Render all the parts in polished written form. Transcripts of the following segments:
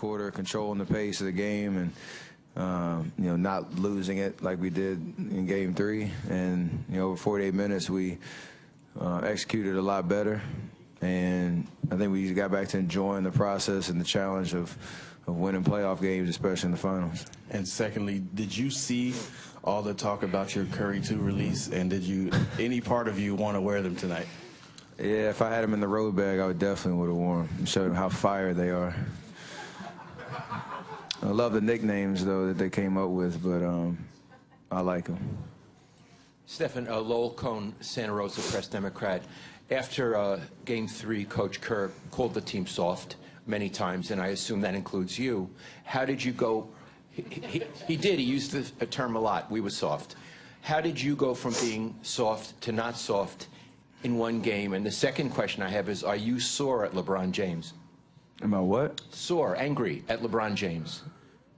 quarter, controlling the pace of the game, and not losing it like we did in Game 3. And over 48 minutes, we executed a lot better, and I think we got back to enjoying the process and the challenge of winning playoff games, especially in the finals. And secondly, did you see all the talk about your Curry 2 release, and did any part of you want to wear them tonight? Yeah, if I had them in the road bag, I would definitely would have worn them and showed them how fire they are. I love the nicknames, though, that they came up with, but I like them. Stephen, Lowell Cohn, Santa Rosa Press Democrat. After Game 3, Coach Kerr called the team soft many times, and I assume that includes you. How did you go? He did. He used the term a lot. We were soft. How did you go from being soft to not soft in one game? And the second question I have is, are you sore at LeBron James? Am I what? Sore, angry at LeBron James.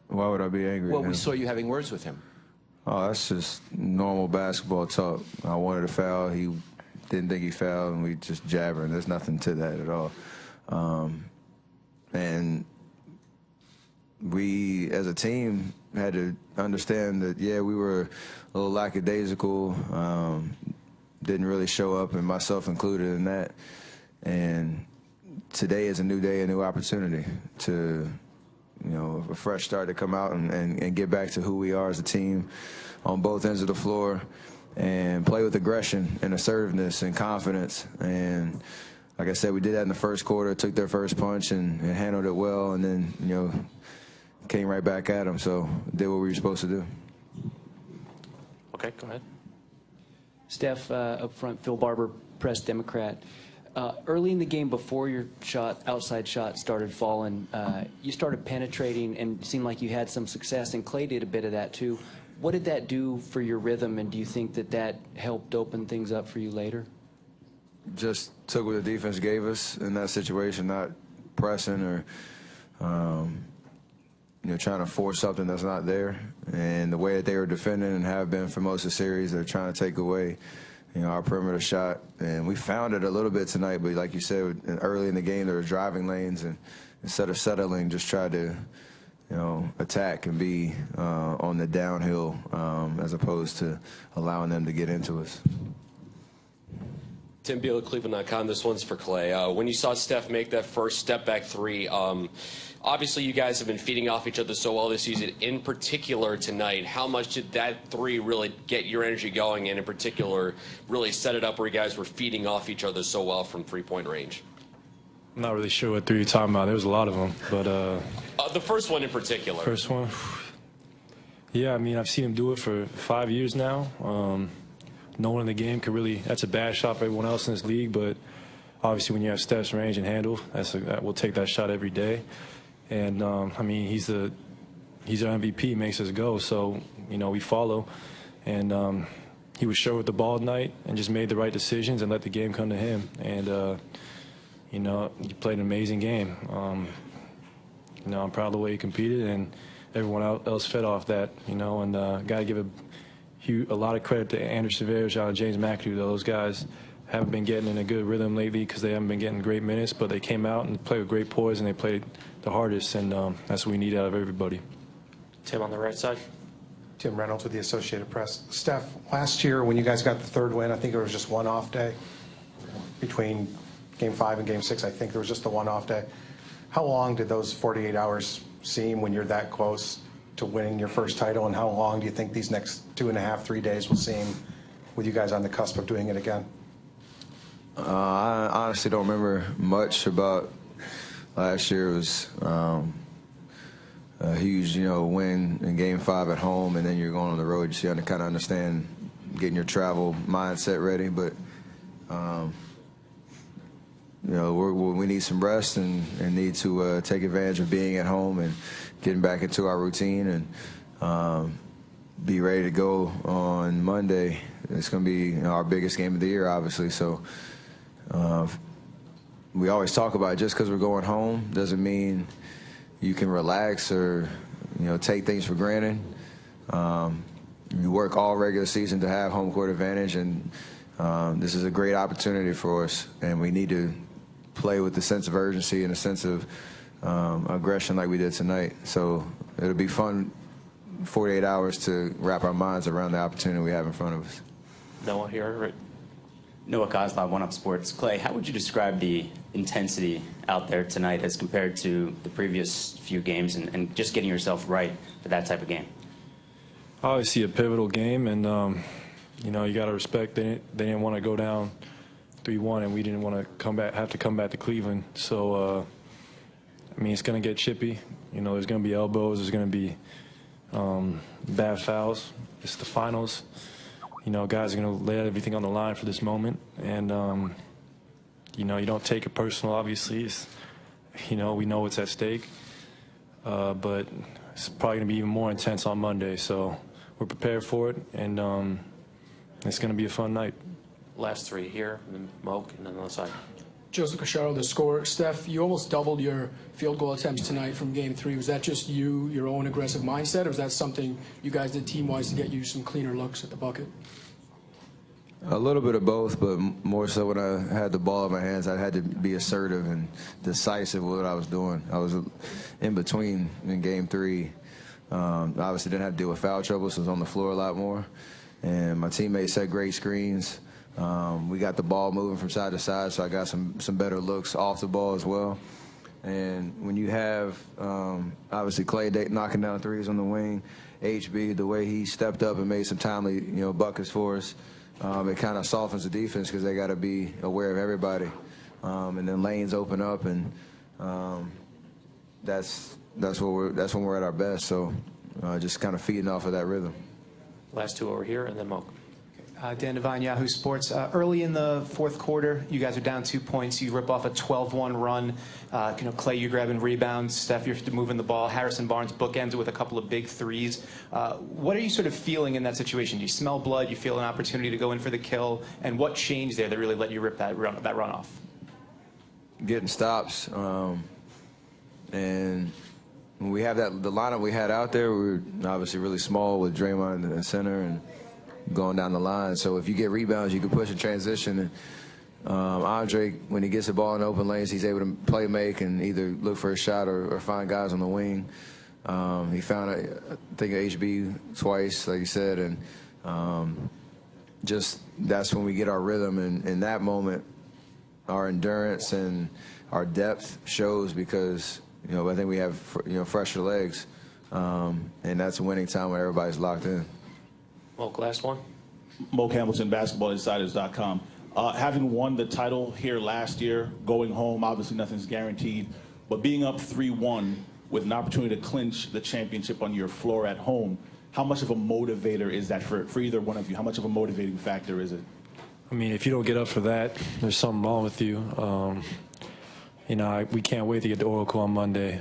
Why would I be angry? Well, we saw you having words with him. Oh, that's just normal basketball talk. I wanted a foul. He didn't think he fouled, and we just jabbering. There's nothing to that at all. And we, as a team, had to understand that, yeah, we were a little lackadaisical, didn't really show up, and myself included in that. And today is a new day, a new opportunity to, a fresh start to come out and get back to who we are as a team on both ends of the floor and play with aggression and assertiveness and confidence. And like I said, we did that in the first quarter, took their first punch and handled it well, and then, came right back at them. So did what we were supposed to do. Okay, go ahead. Steph, up front, Phil Barber, Press Democrat. Early in the game, before your outside shot started falling, you started penetrating and it seemed like you had some success, and Clay did a bit of that too. What did that do for your rhythm, and do you think that helped open things up for you later? Just took what the defense gave us in that situation, not pressing or trying to force something that's not there. And the way that they were defending and have been for most of the series, they're trying to take away our perimeter shot. And we found it a little bit tonight, but like you said, early in the game, there were driving lanes, and instead of settling, just tried to attack and be on the downhill as opposed to allowing them to get into us. Tim Beal at Cleveland.com. This one's for Clay. When you saw Steph make that first step-back three, obviously you guys have been feeding off each other so well this season. In particular tonight, how much did that three really get your energy going, and in particular really set it up where you guys were feeding off each other so well from three-point range? I'm not really sure what three you're talking about. There was a lot of them, but the first one in particular. First one, yeah. I mean, I've seen him do it for 5 years now. No one in the game could really. That's a bad shot for everyone else in this league, but obviously when you have Steph's range and handle, we'll take that shot every day. And I mean, he's our MVP. He makes us go. So we follow, and he was sure with the ball tonight and just made the right decisions and let the game come to him. And he played an amazing game. I'm proud of the way he competed, and everyone else fed off that. And got to give a lot of credit to Andrew Severus and James McAdoo. Those guys haven't been getting in a good rhythm lately because they haven't been getting great minutes, but they came out and played with great poise, and they played the hardest, and that's what we need out of everybody. Tim on the right side. Tim Reynolds with the Associated Press. Steph, last year when you guys got the third win, I think it was just one off day between Game 5 and Game 6. I think there was just the one off day. How long did those 48 hours seem when you're that close to winning your first title, and how long do you think these next 2.5, 3 days will seem with you guys on the cusp of doing it again? I honestly don't remember much about last year. It was a huge, win in Game 5 at home, and then you're going on the road. So you have to kind of understand getting your travel mindset ready. But we need some rest and need to take advantage of being at home and getting back into our routine and be ready to go on Monday. It's going to be our biggest game of the year, obviously. So we always talk about just because we're going home doesn't mean you can relax or take things for granted. You work all regular season to have home court advantage, and this is a great opportunity for us, and we need to play with a sense of urgency and a sense of aggression like we did tonight. So it'll be fun 48 hours to wrap our minds around the opportunity we have in front of us. Noah here, right? Noah Kozlov, One Up Sports. Clay, how would you describe the intensity out there tonight as compared to the previous few games and just getting yourself right for that type of game? Obviously a pivotal game, and you know, you got to respect they didn't want to go down 3-1, and we didn't want to have to come back to Cleveland. So I mean, it's going to get chippy. You know, there's going to be elbows, there's going to be bad fouls. It's the finals. You know, guys are going to lay everything on the line for this moment, and you know, you don't take it personal. Obviously, it's, you know, we know what's at stake, but it's probably going to be even more intense on Monday. So we're prepared for it, and it's going to be a fun night. Last three here, and then Moak, and then on the side. Joseph Cacharo, the scorer. Steph, you almost doubled your field goal attempts tonight from Game 3. Was that just you, your own aggressive mindset, or was that something you guys did team-wise to get you some cleaner looks at the bucket? A little bit of both, but more so when I had the ball in my hands, I had to be assertive and decisive with what I was doing. I was in between in Game 3. Obviously didn't have to deal with foul trouble, so I was on the floor a lot more. And my teammates set great screens. We got the ball moving from side to side, so I got some better looks off the ball as well. And when you have, obviously, Clay knocking down threes on the wing, HB, the way he stepped up and made some timely, buckets for us, it kind of softens the defense because they got to be aware of everybody. And then lanes open up, and that's when we're at our best. So just kind of feeding off of that rhythm. Last two over here, and then Moak. Dan Devine, Yahoo Sports. Early in the fourth quarter, you guys are down 2 points. You rip off a 12-1 run. Clay, you're grabbing rebounds. Steph, you're moving the ball. Harrison Barnes bookends it with a couple of big threes. What are you sort of feeling in that situation? Do you smell blood? You feel an opportunity to go in for the kill? And what changed there that really let you rip that run off? Getting stops. And when we have the lineup we had out there, we were obviously really small with Draymond in the center and going down the line. So if you get rebounds, you can push in transition. And Andre, when he gets the ball in open lanes, he's able to play make and either look for a shot or find guys on the wing. He found, I think, HB twice, like you said, and just that's when we get our rhythm. And in that moment, our endurance and our depth shows because, I think we have, fresher legs. And that's a winning time when everybody's locked in. Moak, last one. Moak Hamilton, BasketballInsiders.com. Having won the title here last year, going home, obviously nothing's guaranteed, but being up 3-1 with an opportunity to clinch the championship on your floor at home, how much of a motivator is that for either one of you? How much of a motivating factor is it? I mean, if you don't get up for that, there's something wrong with you. We can't wait to get to Oracle on Monday.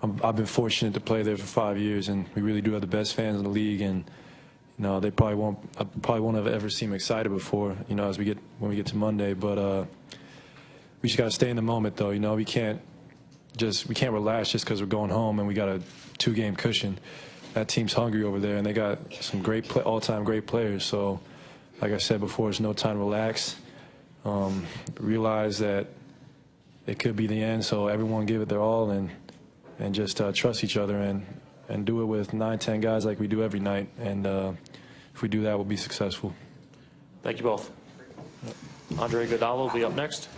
I've been fortunate to play there for 5 years, and we really do have the best fans in the league. And they probably won't have ever seen them excited before. When we get to Monday. But we just got to stay in the moment, though. We can't relax just because we're going home and we got a 2-game cushion. That team's hungry over there, and they got some great all-time great players. So, like I said before, it's no time to relax. Realize that it could be the end, so everyone give it their all and just trust each other and do it with 9-10 guys like we do every night. And if we do that, we'll be successful. Thank you both. Andre Iguodala will be up next.